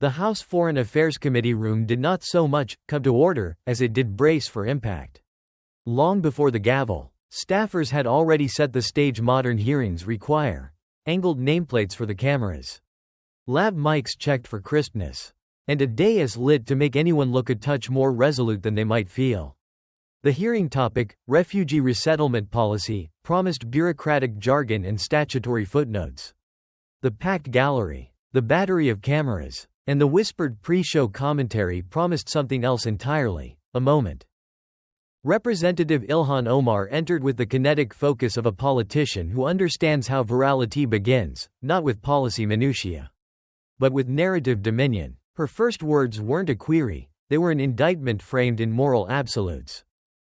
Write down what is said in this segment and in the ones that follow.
The House Foreign Affairs Committee room did not so much come to order as it did brace for impact. Long before the gavel, staffers had already set the stage modern hearings require. Angled nameplates for the cameras. Lav mics checked for crispness. And a dais lit to make anyone look a touch more resolute than they might feel. The hearing topic, refugee resettlement policy, promised bureaucratic jargon and statutory footnotes. The packed gallery, the battery of cameras, and the whispered pre-show commentary promised something else entirely, a moment. Representative Ilhan Omar entered with the kinetic focus of a politician who understands how virality begins, not with policy minutiae, but with narrative dominion. Her first words weren't a query, they were an indictment framed in moral absolutes.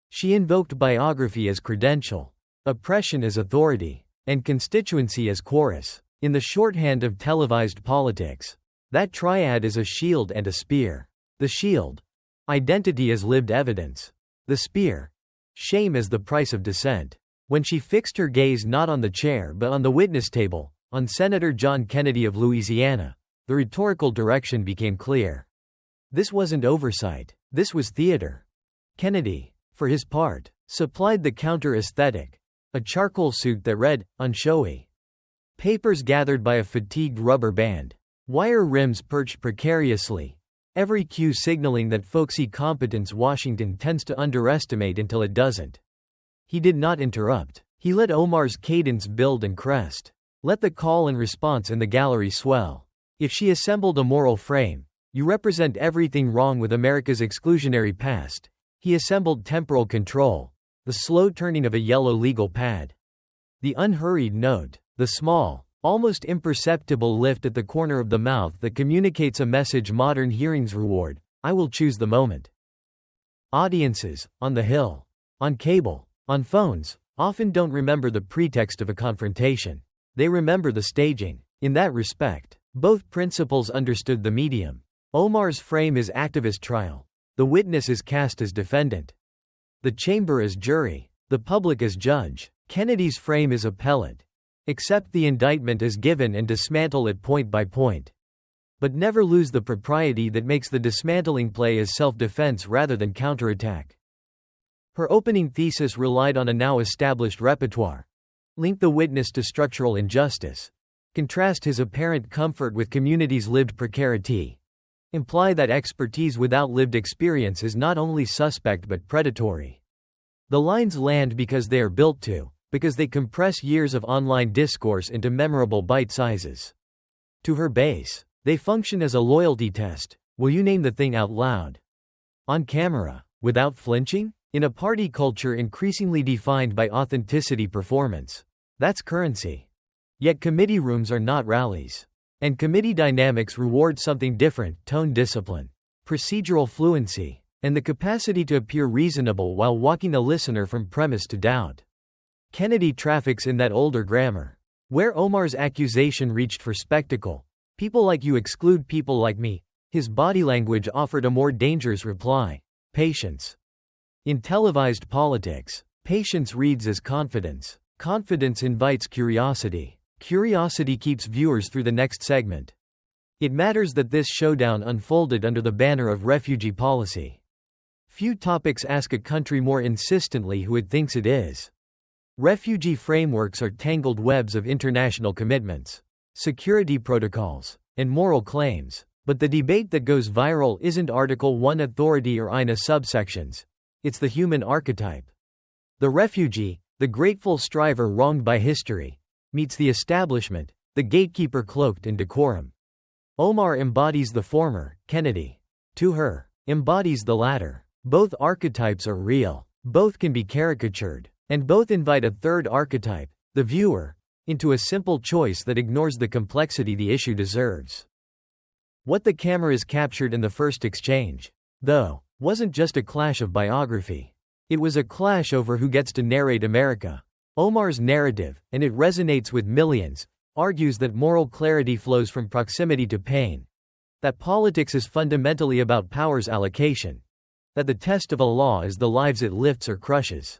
She invoked biography as credential, oppression as authority, and constituency as chorus. In the shorthand of televised politics, that triad is a shield and a spear. The shield, identity as lived evidence. The spear, shame as the price of dissent. When she fixed her gaze not on the chair but on the witness table, on Senator John Kennedy of Louisiana, the rhetorical direction became clear. This wasn't oversight, this was theater. Kennedy, for his part, supplied the counter-aesthetic, a charcoal suit that read, unshowy. Papers gathered by a fatigued rubber band. Wire rims perched precariously. Every cue signaling that folksy competence Washington tends to underestimate until it doesn't. He did not interrupt. He let Omar's cadence build and crest. Let the call and response in the gallery swell. If she assembled a moral frame, you represent everything wrong with America's exclusionary past. He assembled temporal control, the slow turning of a yellow legal pad. The unhurried note, the small, almost imperceptible lift at the corner of the mouth that communicates a message modern hearings reward. I will choose the moment. Audiences, on the Hill, on cable, on phones, often don't remember the pretext of a confrontation. They remember the staging. In that respect, both principals understood the medium. Omar's frame is activist trial. The witness is cast as defendant. The chamber as jury. The public as judge. Kennedy's frame is appellate. Accept the indictment as given and dismantle it point by point. But never lose the propriety that makes the dismantling play as self-defense rather than counterattack. Her opening thesis relied on a now established repertoire. Link the witness to structural injustice. Contrast his apparent comfort with community's lived precarity. Imply that expertise without lived experience is not only suspect but predatory. The lines land because they are built to, because they compress years of online discourse into memorable bite sizes. To her base, they function as a loyalty test. Will you name the thing out loud? On camera, without flinching? In a party culture increasingly defined by authenticity performance. That's currency. Yet committee rooms are not rallies. And committee dynamics reward something different: tone discipline, procedural fluency, and the capacity to appear reasonable while walking a listener from premise to doubt. Kennedy traffics in that older grammar. Where Omar's accusation reached for spectacle, people like you exclude people like me, his body language offered a more dangerous reply: patience. In televised politics, patience reads as confidence. Confidence invites curiosity. Curiosity keeps viewers through the next segment. It matters that this showdown unfolded under the banner of refugee policy. Few topics ask a country more insistently who it thinks it is. Refugee frameworks are tangled webs of international commitments, security protocols, and moral claims. But the debate that goes viral isn't Article 1 authority or INA subsections. It's the human archetype. The refugee, the grateful striver wronged by history, meets the establishment, the gatekeeper cloaked in decorum. Omar embodies the former, Kennedy, to her, embodies the latter. Both archetypes are real, both can be caricatured, and both invite a third archetype, the viewer, into a simple choice that ignores the complexity the issue deserves. What the cameras captured in the first exchange, though, wasn't just a clash of biography. It was a clash over who gets to narrate America. Omar's narrative, and it resonates with millions, argues that moral clarity flows from proximity to pain, that politics is fundamentally about power's allocation, that the test of a law is the lives it lifts or crushes.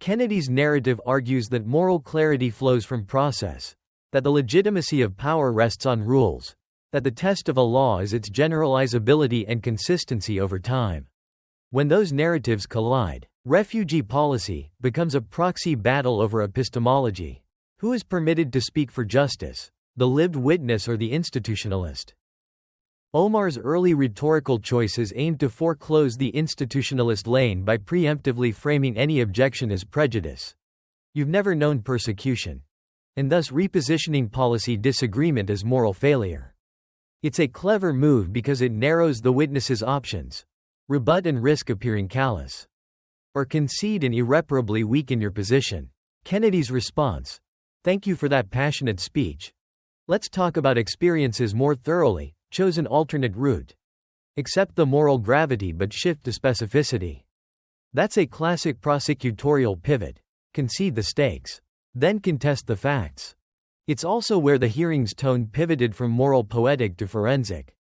Kennedy's narrative argues that moral clarity flows from process, that the legitimacy of power rests on rules, that the test of a law is its generalizability and consistency over time. When those narratives collide, refugee policy becomes a proxy battle over epistemology. Who is permitted to speak for justice, the lived witness or the institutionalist? Omar's early rhetorical choices aimed to foreclose the institutionalist lane by preemptively framing any objection as prejudice. You've never known persecution. And thus repositioning policy disagreement as moral failure. It's a clever move because it narrows the witness's options. Rebut and risk appearing callous. Or concede and irreparably weaken your position. Kennedy's response: "Thank you for that passionate speech. Let's talk about experiences more thoroughly. Chose an alternate route. Accept the moral gravity but shift to specificity." That's a classic prosecutorial pivot. Concede the stakes. Then contest the facts. It's also where the hearing's tone pivoted from moral poetic to forensic.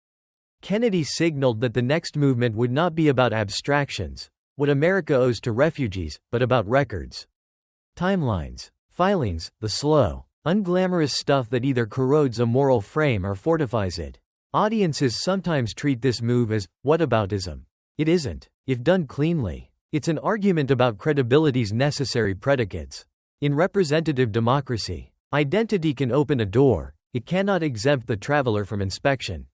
Kennedy signaled that the next movement would not be about abstractions, what America owes to refugees, but about records. Timelines, filings, the slow, unglamorous stuff that either corrodes a moral frame or fortifies it. Audiences sometimes treat this move as whataboutism. It isn't, if done cleanly. It's an argument about credibility's necessary predicates. In representative democracy, identity can open a door, it cannot exempt the traveler from inspection.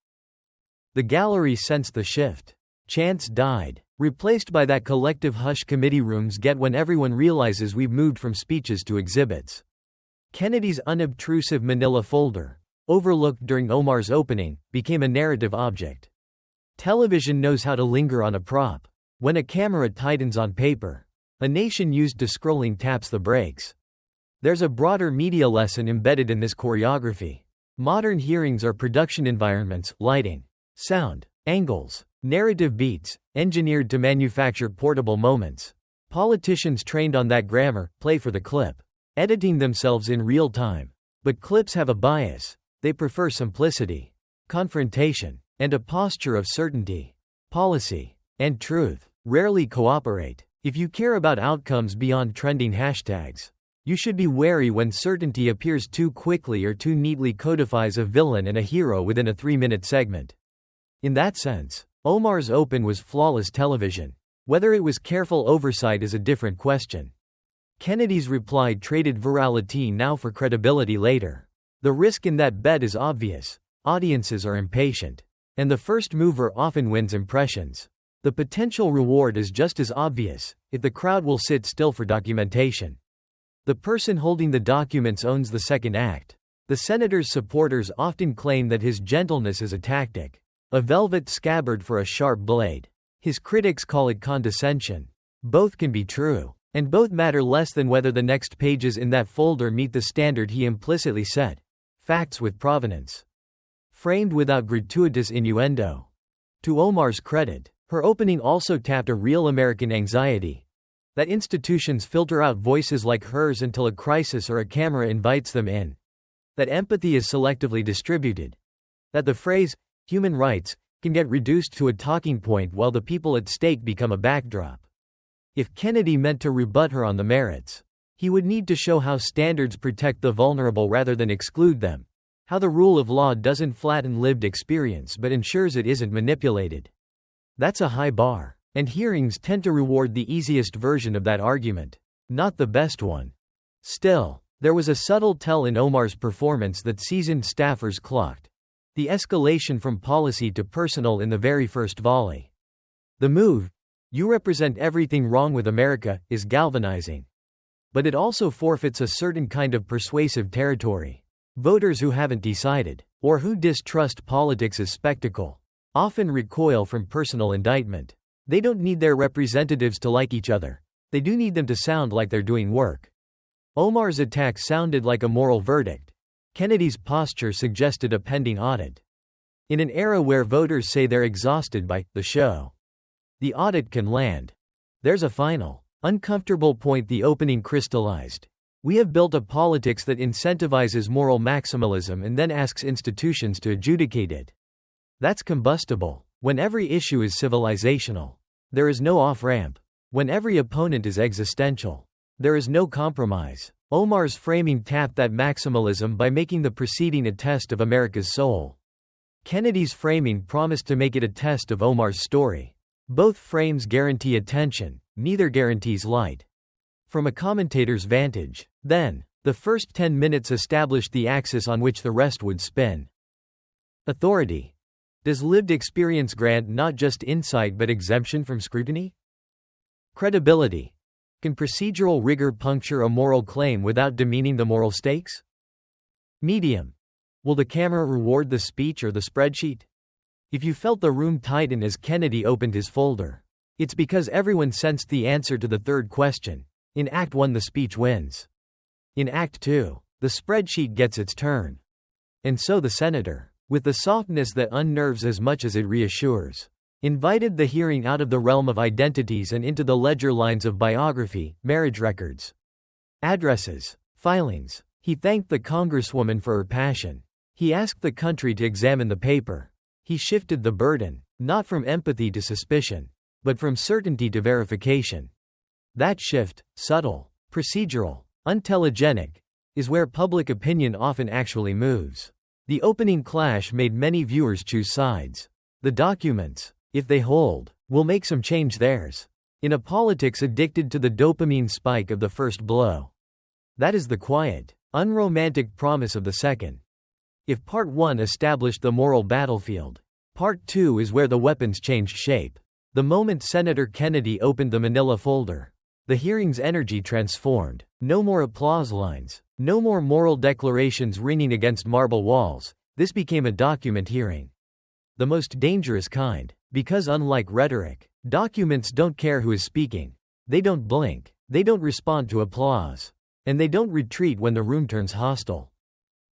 The gallery sensed the shift. Chants died, replaced by that collective hush committee rooms get when everyone realizes we've moved from speeches to exhibits. Kennedy's unobtrusive manila folder, overlooked during Omar's opening, became a narrative object. Television knows how to linger on a prop. When a camera tightens on paper, a nation used to scrolling taps the brakes. There's a broader media lesson embedded in this choreography. Modern hearings are production environments, lighting, sound, angles, narrative beats, engineered to manufacture portable moments. Politicians trained on that grammar play for the clip, editing themselves in real time. But clips have a bias. They prefer simplicity, confrontation, and a posture of certainty. Policy and truth rarely cooperate. If you care about outcomes beyond trending hashtags, you should be wary when certainty appears too quickly or too neatly codifies a villain and a hero within a 3-minute segment. In that sense, Omar's Open was flawless television. Whether it was careful oversight is a different question. Kennedy's reply traded virality now for credibility later. The risk in that bet is obvious. Audiences are impatient. And the first mover often wins impressions. The potential reward is just as obvious, if the crowd will sit still for documentation. The person holding the documents owns the second act. The senator's supporters often claim that his gentleness is a tactic, a velvet scabbard for a sharp blade. His critics call it condescension. Both can be true, and both matter less than whether the next pages in that folder meet the standard he implicitly set. Facts with provenance. Framed without gratuitous innuendo. To Omar's credit, her opening also tapped a real American anxiety. That institutions filter out voices like hers until a crisis or a camera invites them in. That empathy is selectively distributed. That the phrase, human rights, can get reduced to a talking point while the people at stake become a backdrop. If Kennedy meant to rebut her on the merits, he would need to show how standards protect the vulnerable rather than exclude them. How the rule of law doesn't flatten lived experience but ensures it isn't manipulated. That's a high bar, and hearings tend to reward the easiest version of that argument, not the best one. Still, there was a subtle tell in Omar's performance that seasoned staffers clocked. The escalation from policy to personal in the very first volley. The move, "You represent everything wrong with America," is galvanizing. But it also forfeits a certain kind of persuasive territory. Voters who haven't decided, or who distrust politics as spectacle, often recoil from personal indictment. They don't need their representatives to like each other. They do need them to sound like they're doing work. Omar's attack sounded like a moral verdict. Kennedy's posture suggested a pending audit. In an era where voters say they're exhausted by the show, the audit can land. There's a final, uncomfortable point the opening crystallized. We have built a politics that incentivizes moral maximalism and then asks institutions to adjudicate it. That's combustible. When every issue is civilizational, there is no off-ramp. When every opponent is existential, there is no compromise. Omar's framing tapped that maximalism by making the proceeding a test of America's soul. Kennedy's framing promised to make it a test of Omar's story. Both frames guarantee attention, neither guarantees light. From a commentator's vantage, then, the first 10 minutes established the axis on which the rest would spin. Authority. Does lived experience grant not just insight but exemption from scrutiny? Credibility. Can procedural rigor puncture a moral claim without demeaning the moral stakes? Medium. Will the camera reward the speech or the spreadsheet? If you felt the room tighten as Kennedy opened his folder, it's because everyone sensed the answer to the third question. In Act 1 the speech wins. In Act 2, the spreadsheet gets its turn. And so the senator, with the softness that unnerves as much as it reassures, invited the hearing out of the realm of identities and into the ledger lines of biography, marriage records, addresses, filings. He thanked the Congresswoman for her passion. He asked the country to examine the paper. He shifted the burden, not from empathy to suspicion, but from certainty to verification. That shift, subtle, procedural, untelegenic, is where public opinion often actually moves. The opening clash made many viewers choose sides. The documents, if they hold, will make some change theirs. In a politics addicted to the dopamine spike of the first blow. That is the quiet, unromantic promise of the second. If Part 1 established the moral battlefield, Part 2 is where the weapons changed shape. The moment Senator Kennedy opened the manila folder, the hearing's energy transformed. No more applause lines, no more moral declarations ringing against marble walls. This became a document hearing. The most dangerous kind, because unlike rhetoric, documents don't care who is speaking. They don't blink, they don't respond to applause, and they don't retreat when the room turns hostile.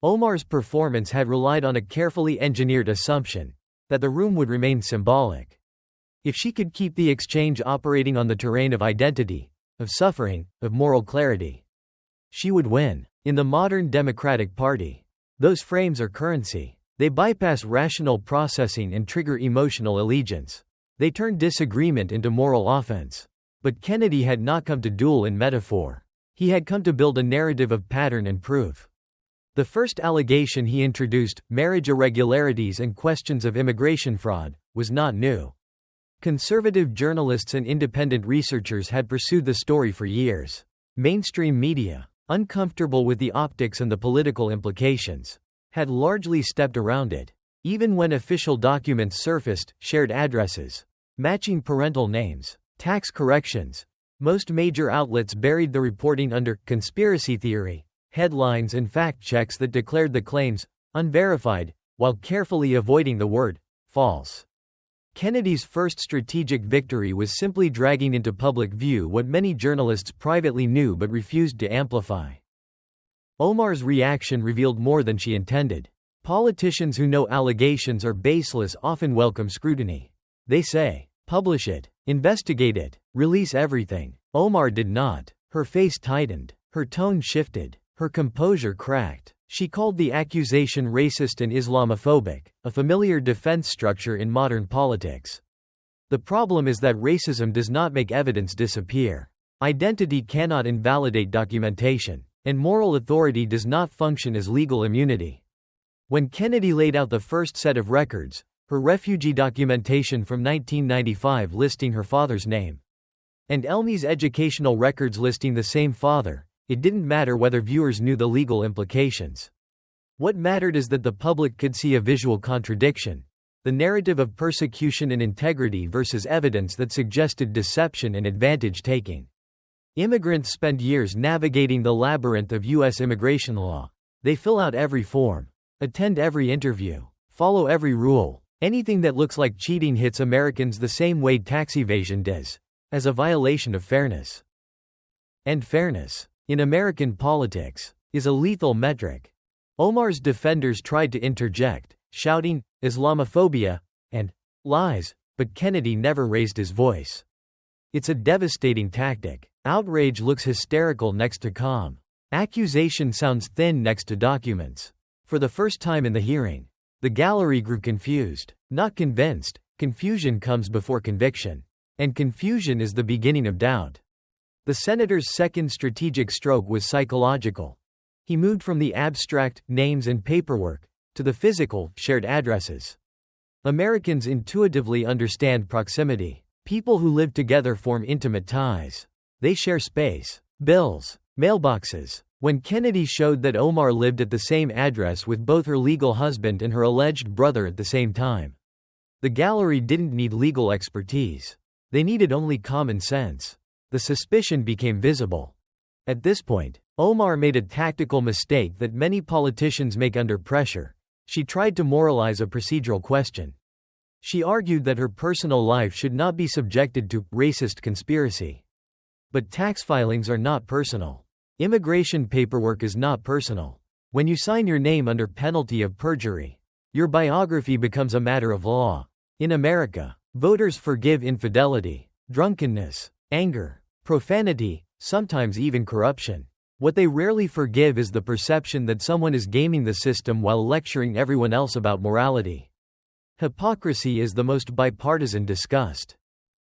Omar's performance had relied on a carefully engineered assumption that the room would remain symbolic. If she could keep the exchange operating on the terrain of identity, of suffering, of moral clarity, she would win. In the modern Democratic Party, those frames are currency. They bypass rational processing and trigger emotional allegiance. They turn disagreement into moral offense. But Kennedy had not come to duel in metaphor. He had come to build a narrative of pattern and proof. The first allegation he introduced, marriage irregularities and questions of immigration fraud, was not new. Conservative journalists and independent researchers had pursued the story for years. Mainstream media, uncomfortable with the optics and the political implications, had largely stepped around it. Even when official documents surfaced, shared addresses, matching parental names, tax corrections, most major outlets buried the reporting under conspiracy theory headlines and fact checks that declared the claims unverified, while carefully avoiding the word false. Kennedy's first strategic victory was simply dragging into public view what many journalists privately knew but refused to amplify. Omar's reaction revealed more than she intended. Politicians who know allegations are baseless often welcome scrutiny. They say, publish it, investigate it, release everything. Omar did not. Her face tightened, her tone shifted, her composure cracked. She called the accusation racist and Islamophobic, a familiar defense structure in modern politics. The problem is that racism does not make evidence disappear. Identity cannot invalidate documentation, and moral authority does not function as legal immunity. When Kennedy laid out the first set of records, her refugee documentation from 1995 listing her father's name, and Elmi's educational records listing the same father, it didn't matter whether viewers knew the legal implications. What mattered is that the public could see a visual contradiction, the narrative of persecution and integrity versus evidence that suggested deception and advantage taking. Immigrants spend years navigating the labyrinth of U.S. immigration law. They fill out every form, attend every interview, follow every rule. Anything that looks like cheating hits Americans the same way tax evasion does, as a violation of fairness. And fairness, in American politics, is a lethal metric. Omar's defenders tried to interject, shouting, Islamophobia, and lies, but Kennedy never raised his voice. It's a devastating tactic. Outrage looks hysterical next to calm. Accusation sounds thin next to documents. For the first time in the hearing, the gallery grew confused, not convinced. Confusion comes before conviction. And confusion is the beginning of doubt. The senator's second strategic stroke was psychological. He moved from the abstract, names and paperwork, to the physical, shared addresses. Americans intuitively understand proximity. People who live together form intimate ties. They share space, bills, mailboxes. When Kennedy showed that Omar lived at the same address with both her legal husband and her alleged brother at the same time, the gallery didn't need legal expertise. They needed only common sense. The suspicion became visible. At this point, Omar made a tactical mistake that many politicians make under pressure. She tried to moralize a procedural question. She argued that her personal life should not be subjected to racist conspiracy. But tax filings are not personal. Immigration paperwork is not personal. When you sign your name under penalty of perjury, your biography becomes a matter of law. In America, voters forgive infidelity, drunkenness, anger, profanity, sometimes even corruption. What they rarely forgive is the perception that someone is gaming the system while lecturing everyone else about morality. Hypocrisy is the most bipartisan disgust.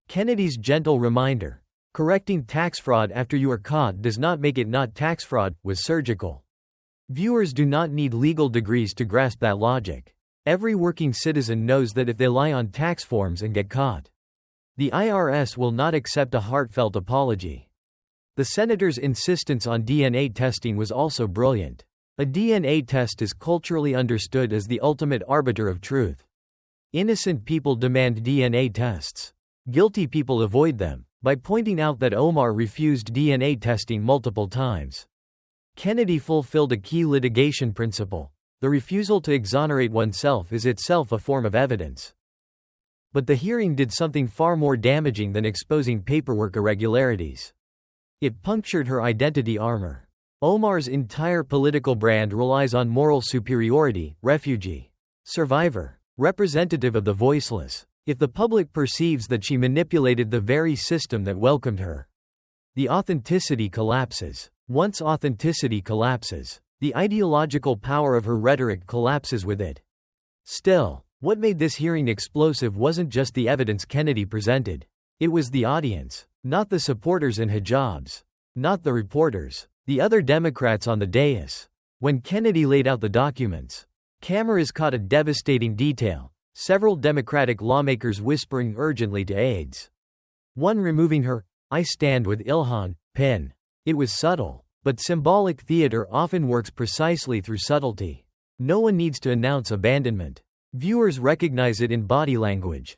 Kennedy's gentle reminder, correcting tax fraud after you are caught does not make it not tax fraud, was surgical. Viewers do not need legal degrees to grasp that logic. Every working citizen knows that if they lie on tax forms and get caught, the IRS will not accept a heartfelt apology. The senator's insistence on DNA testing was also brilliant. A DNA test is culturally understood as the ultimate arbiter of truth. Innocent people demand DNA tests. Guilty people avoid them, by pointing out that Omar refused DNA testing multiple times. Kennedy fulfilled a key litigation principle. The refusal to exonerate oneself is itself a form of evidence. But the hearing did something far more damaging than exposing paperwork irregularities. It punctured her identity armor. Omar's entire political brand relies on moral superiority, refugee, survivor, representative of the voiceless. If the public perceives that she manipulated the very system that welcomed her, the authenticity collapses. Once authenticity collapses, the ideological power of her rhetoric collapses with it. Still, what made this hearing explosive wasn't just the evidence Kennedy presented. It was the audience, not the supporters in hijabs, not the reporters, the other Democrats on the dais. When Kennedy laid out the documents, cameras caught a devastating detail. Several Democratic lawmakers whispering urgently to aides. One removing her "I stand with Ilhan" pin. It was subtle, but symbolic theater often works precisely through subtlety. No one needs to announce abandonment. Viewers recognize it in body language.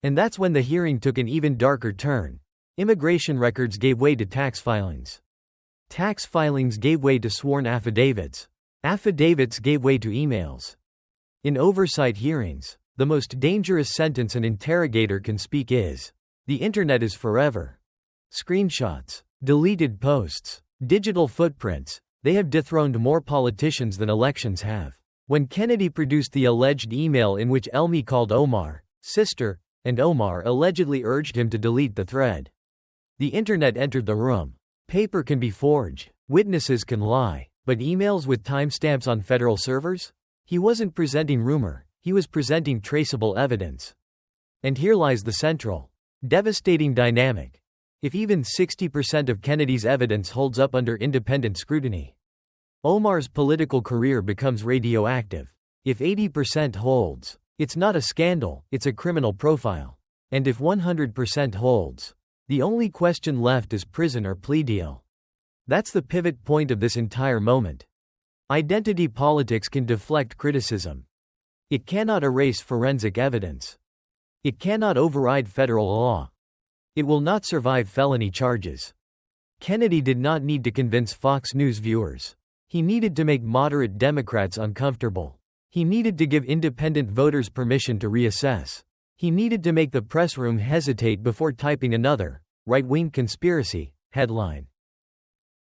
And that's when the hearing took an even darker turn. Immigration records gave way to tax filings. Tax filings gave way to sworn affidavits. Affidavits gave way to emails. In oversight hearings, the most dangerous sentence an interrogator can speak is, "The internet is forever." Screenshots, deleted posts, digital footprints, they have dethroned more politicians than elections have. When Kennedy produced the alleged email in which Elmi called Omar sister, and Omar allegedly urged him to delete the thread, the internet entered the room. Paper can be forged, witnesses can lie, but emails with timestamps on federal servers? He wasn't presenting rumor, he was presenting traceable evidence. And here lies the central, devastating dynamic. If even 60% of Kennedy's evidence holds up under independent scrutiny, Omar's political career becomes radioactive. If 80% holds, it's not a scandal, it's a criminal profile. And if 100% holds, the only question left is prison or plea deal. That's the pivot point of this entire moment. Identity politics can deflect criticism. It cannot erase forensic evidence. It cannot override federal law. It will not survive felony charges. Kennedy did not need to convince Fox News viewers. He needed to make moderate Democrats uncomfortable. He needed to give independent voters permission to reassess. He needed to make the press room hesitate before typing another, right-wing conspiracy, headline.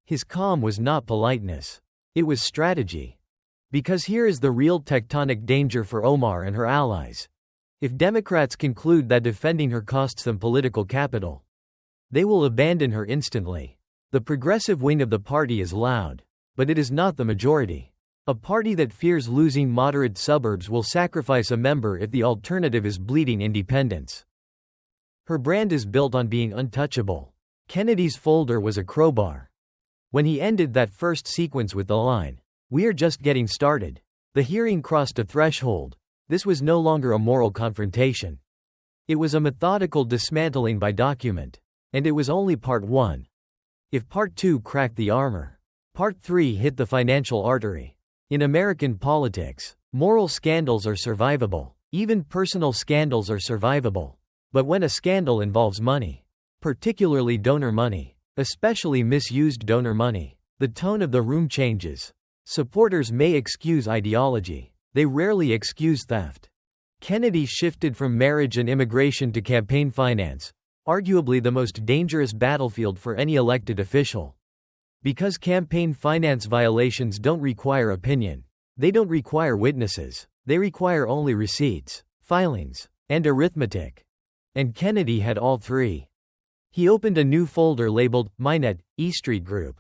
His calm was not politeness. It was strategy. Because here is the real tectonic danger for Omar and her allies. If Democrats conclude that defending her costs them political capital, they will abandon her instantly. The progressive wing of the party is loud, but it is not the majority. A party that fears losing moderate suburbs will sacrifice a member if the alternative is bleeding independence. Her brand is built on being untouchable. Kennedy's folder was a crowbar. When he ended that first sequence with the line, "We are just getting started," The hearing crossed a threshold. This was no longer a moral confrontation. It was a methodical dismantling by document. And it was only part 1. If part 2 cracked the armor, part 3 hit the financial artery. In American politics, moral scandals are survivable. Even personal scandals are survivable. But when a scandal involves money, particularly donor money, especially misused donor money, the tone of the room changes. Supporters may excuse ideology. They rarely excuse theft. Kennedy shifted from marriage and immigration to campaign finance, arguably the most dangerous battlefield for any elected official. Because campaign finance violations don't require opinion. They don't require witnesses. They require only receipts, filings, and arithmetic. And Kennedy had all 3. He opened a new folder labeled, Minette, E Street Group.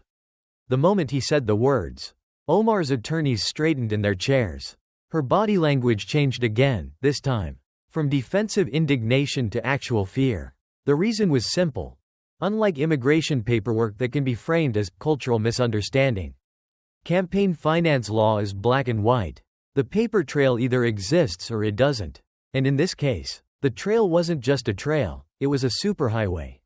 The moment he said the words, Omar's attorneys straightened in their chairs. Her body language changed again, this time, from defensive indignation to actual fear. The reason was simple. Unlike immigration paperwork that can be framed as cultural misunderstanding, campaign finance law is black and white. The paper trail either exists or it doesn't. And in this case, the trail wasn't just a trail, it was a superhighway.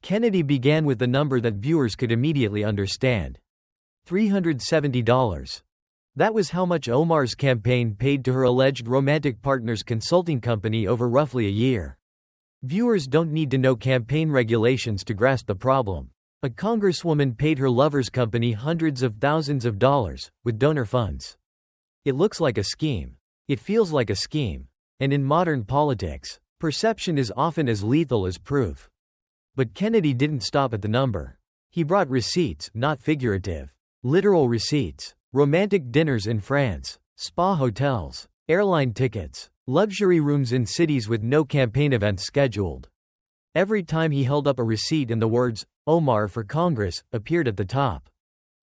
Kennedy began with the number that viewers could immediately understand. $370. That was how much Omar's campaign paid to her alleged romantic partner's consulting company over roughly a year. Viewers don't need to know campaign regulations to grasp the problem. A congresswoman paid her lover's company hundreds of thousands of dollars, with donor funds. It looks like a scheme. It feels like a scheme. And in modern politics, perception is often as lethal as proof. But Kennedy didn't stop at the number. He brought receipts, not figurative. Literal receipts. Romantic dinners in France, spa hotels, airline tickets, luxury rooms in cities with no campaign events scheduled. Every time he held up a receipt and the words, Omar for Congress, appeared at the top,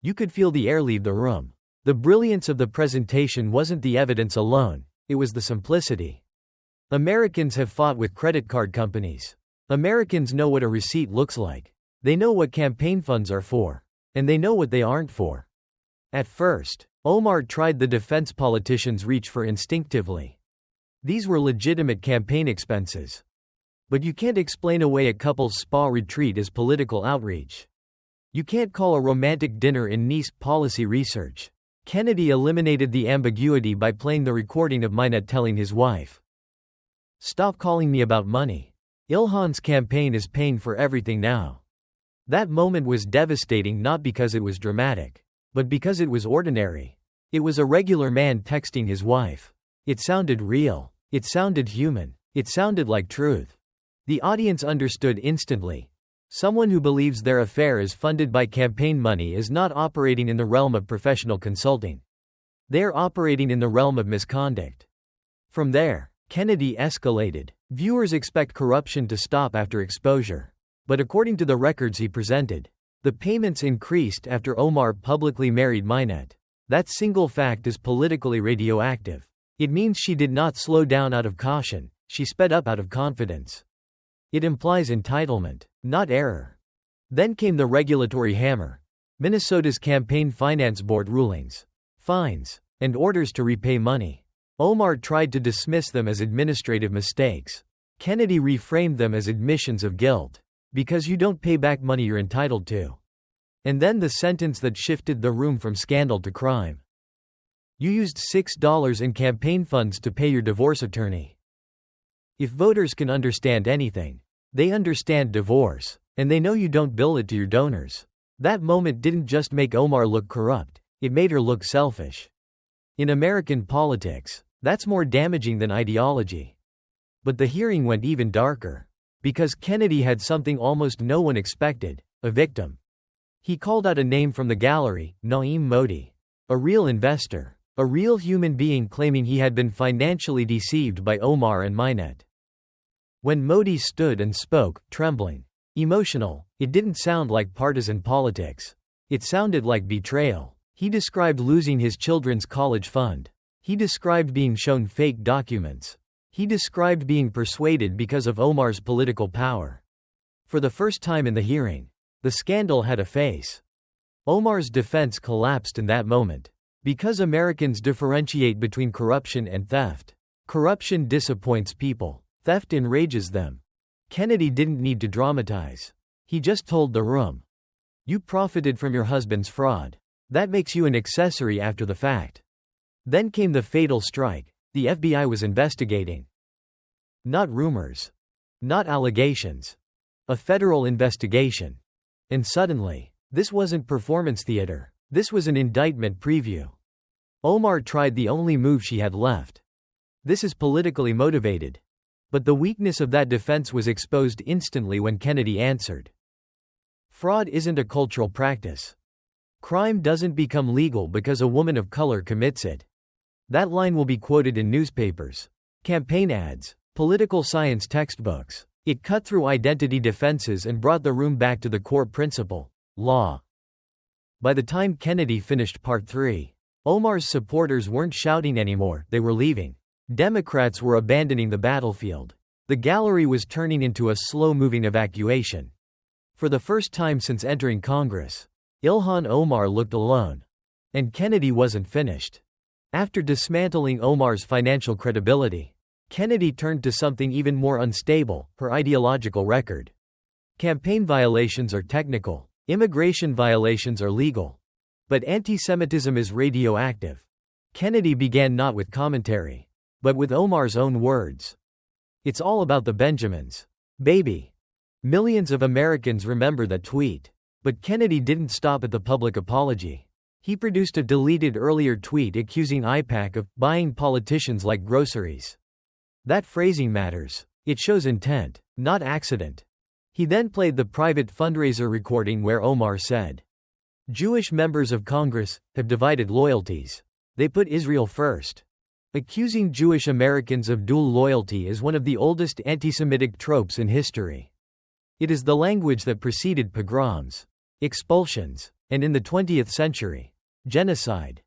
you could feel the air leave the room. The brilliance of the presentation wasn't the evidence alone, it was the simplicity. Americans have fought with credit card companies. Americans know what a receipt looks like. They know what campaign funds are for. And they know what they aren't for. At first, Omar tried the defense politicians reach for instinctively. These were legitimate campaign expenses. But you can't explain away a couple's spa retreat as political outreach. You can't call a romantic dinner in Nice policy research. Kennedy eliminated the ambiguity by playing the recording of Minette telling his wife, "Stop calling me about money. Ilhan's campaign is paying for everything now." That moment was devastating not because it was dramatic, but because it was ordinary. It was a regular man texting his wife. It sounded real. It sounded human. It sounded like truth. The audience understood instantly. Someone who believes their affair is funded by campaign money is not operating in the realm of professional consulting. They are operating in the realm of misconduct. From there, Kennedy escalated. Viewers expect corruption to stop after exposure. But according to the records he presented, the payments increased after Omar publicly married Minette. That single fact is politically radioactive. It means she did not slow down out of caution, she sped up out of confidence. It implies entitlement, not error. Then came the regulatory hammer. Minnesota's Campaign Finance Board rulings, fines, and orders to repay money. Omar tried to dismiss them as administrative mistakes. Kennedy reframed them as admissions of guilt. Because you don't pay back money you're entitled to. And then the sentence that shifted the room from scandal to crime. You used $6 in campaign funds to pay your divorce attorney. If voters can understand anything, they understand divorce, and they know you don't bill it to your donors. That moment didn't just make Omar look corrupt, it made her look selfish. In American politics, that's more damaging than ideology. But the hearing went even darker. Because Kennedy had something almost no one expected, a victim. He called out a name from the gallery, Naeem Modi. A real investor. A real human being claiming he had been financially deceived by Omar and Minette. When Modi stood and spoke, trembling, emotional, it didn't sound like partisan politics. It sounded like betrayal. He described losing his children's college fund. He described being shown fake documents. He described being persuaded because of Omar's political power. For the first time in the hearing, the scandal had a face. Omar's defense collapsed in that moment. Because Americans differentiate between corruption and theft. Corruption disappoints people. Theft enrages them. Kennedy didn't need to dramatize. He just told the room. You profited from your husband's fraud. That makes you an accessory after the fact. Then came the fatal strike. The FBI was investigating. Not rumors. Not allegations. A federal investigation. And suddenly, this wasn't performance theater. This was an indictment preview. Omar tried the only move she had left. This is politically motivated. But the weakness of that defense was exposed instantly when Kennedy answered. Fraud isn't a cultural practice. Crime doesn't become legal because a woman of color commits it. That line will be quoted in newspapers, campaign ads, political science textbooks. It cut through identity defenses and brought the room back to the core principle, law. By the time Kennedy finished part 3, Omar's supporters weren't shouting anymore, they were leaving. Democrats were abandoning the battlefield. The gallery was turning into a slow-moving evacuation. For the first time since entering Congress, Ilhan Omar looked alone. And Kennedy wasn't finished. After dismantling Omar's financial credibility, Kennedy turned to something even more unstable, her ideological record. Campaign violations are technical, immigration violations are legal. But anti-Semitism is radioactive. Kennedy began not with commentary, but with Omar's own words. It's all about the Benjamins. Baby. Millions of Americans remember that tweet. But Kennedy didn't stop at the public apology. He produced a deleted earlier tweet accusing AIPAC of buying politicians like groceries. That phrasing matters. It shows intent, not accident. He then played the private fundraiser recording where Omar said, Jewish members of Congress have divided loyalties. They put Israel first. Accusing Jewish Americans of dual loyalty is one of the oldest anti-Semitic tropes in history. It is the language that preceded pogroms, expulsions, and in the 20th century, genocide.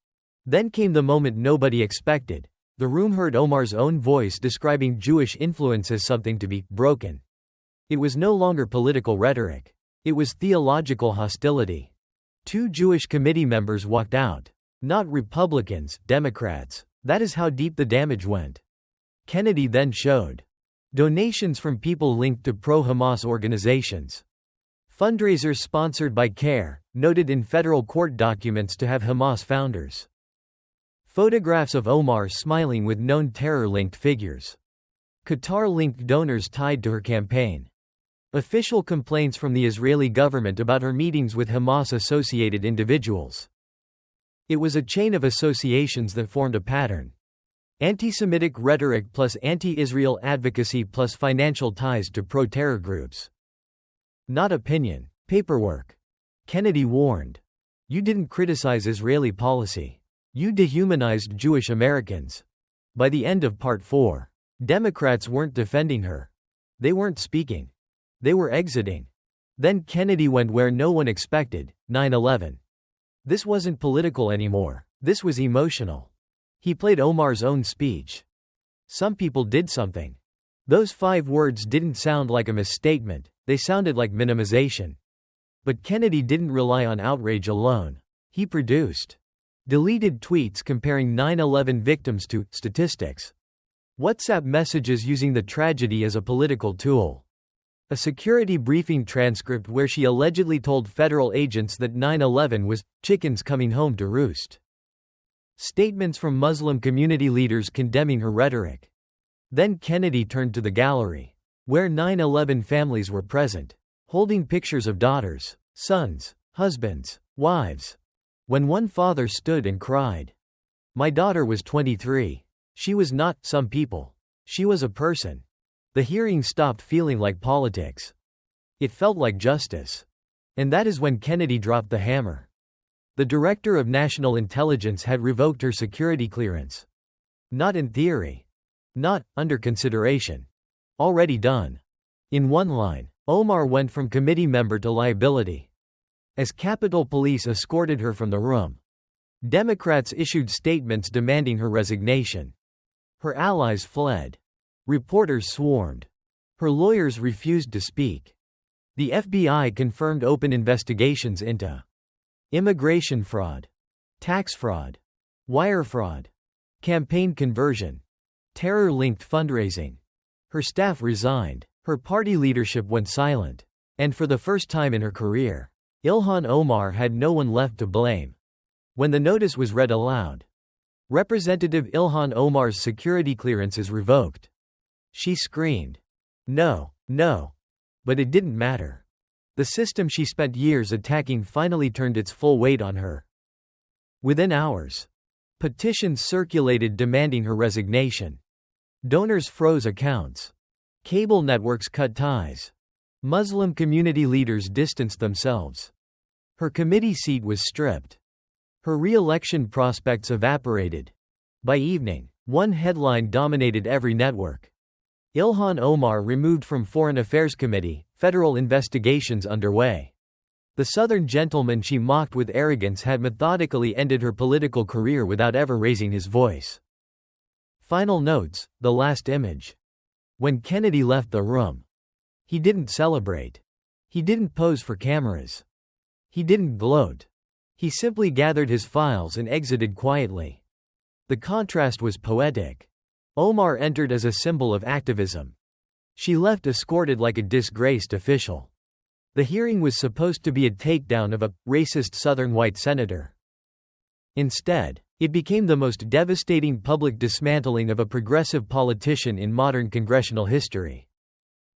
Then came the moment nobody expected. The room heard Omar's own voice describing Jewish influence as something to be broken. It was no longer political rhetoric. It was theological hostility. 2 Jewish committee members walked out. Not Republicans, Democrats. That is how deep the damage went. Kennedy then showed donations from people linked to pro-Hamas organizations. Fundraisers sponsored by CARE, noted in federal court documents to have Hamas founders. Photographs of Omar smiling with known terror-linked figures. Qatar-linked donors tied to her campaign. Official complaints from the Israeli government about her meetings with Hamas-associated individuals. It was a chain of associations that formed a pattern. Anti-Semitic rhetoric plus anti-Israel advocacy plus financial ties to pro-terror groups. Not opinion, paperwork. Kennedy warned. You didn't criticize Israeli policy. You dehumanized Jewish Americans. By the end of Part 4, Democrats weren't defending her. They weren't speaking. They were exiting. Then Kennedy went where no one expected, 9/11. This wasn't political anymore. This was emotional. He played Omar's own speech. Some people did something. Those 5 words didn't sound like a misstatement, they sounded like minimization. But Kennedy didn't rely on outrage alone. He produced deleted tweets comparing 9/11 victims to statistics. WhatsApp messages using the tragedy as a political tool. A security briefing transcript where she allegedly told federal agents that 9/11 was chickens coming home to roost. Statements from Muslim community leaders condemning her rhetoric. Then Kennedy turned to the gallery, where 9/11 families were present, holding pictures of daughters, sons, husbands, wives. When one father stood and cried, "My daughter was 23. She was not some people. She was a person." The hearing stopped feeling like politics. It felt like justice. And that is when Kennedy dropped the hammer. The Director of National Intelligence had revoked her security clearance. Not in theory. Not under consideration. Already done. In one line, Omar went from committee member to liability. As Capitol Police escorted her from the room, Democrats issued statements demanding her resignation. Her allies fled. Reporters swarmed. Her lawyers refused to speak. The FBI confirmed open investigations into immigration fraud, tax fraud, wire fraud, campaign conversion, terror-linked fundraising. Her staff resigned, her party leadership went silent, and for the first time in her career, Ilhan Omar had no one left to blame. When the notice was read aloud, Representative Ilhan Omar's security clearance is revoked. She screamed, "No, no." But it didn't matter. The system she spent years attacking finally turned its full weight on her. Within hours, petitions circulated demanding her resignation. Donors froze accounts. Cable networks cut ties. Muslim community leaders distanced themselves. Her committee seat was stripped. Her re-election prospects evaporated. By evening, one headline dominated every network. Ilhan Omar removed from Foreign Affairs Committee, federal investigations underway. The Southern gentleman she mocked with arrogance had methodically ended her political career without ever raising his voice. Final notes, the last image. When Kennedy left the room, he didn't celebrate. He didn't pose for cameras. He didn't gloat. He simply gathered his files and exited quietly. The contrast was poetic. Omar entered as a symbol of activism. She left escorted like a disgraced official. The hearing was supposed to be a takedown of a racist Southern white senator. Instead, it became the most devastating public dismantling of a progressive politician in modern congressional history.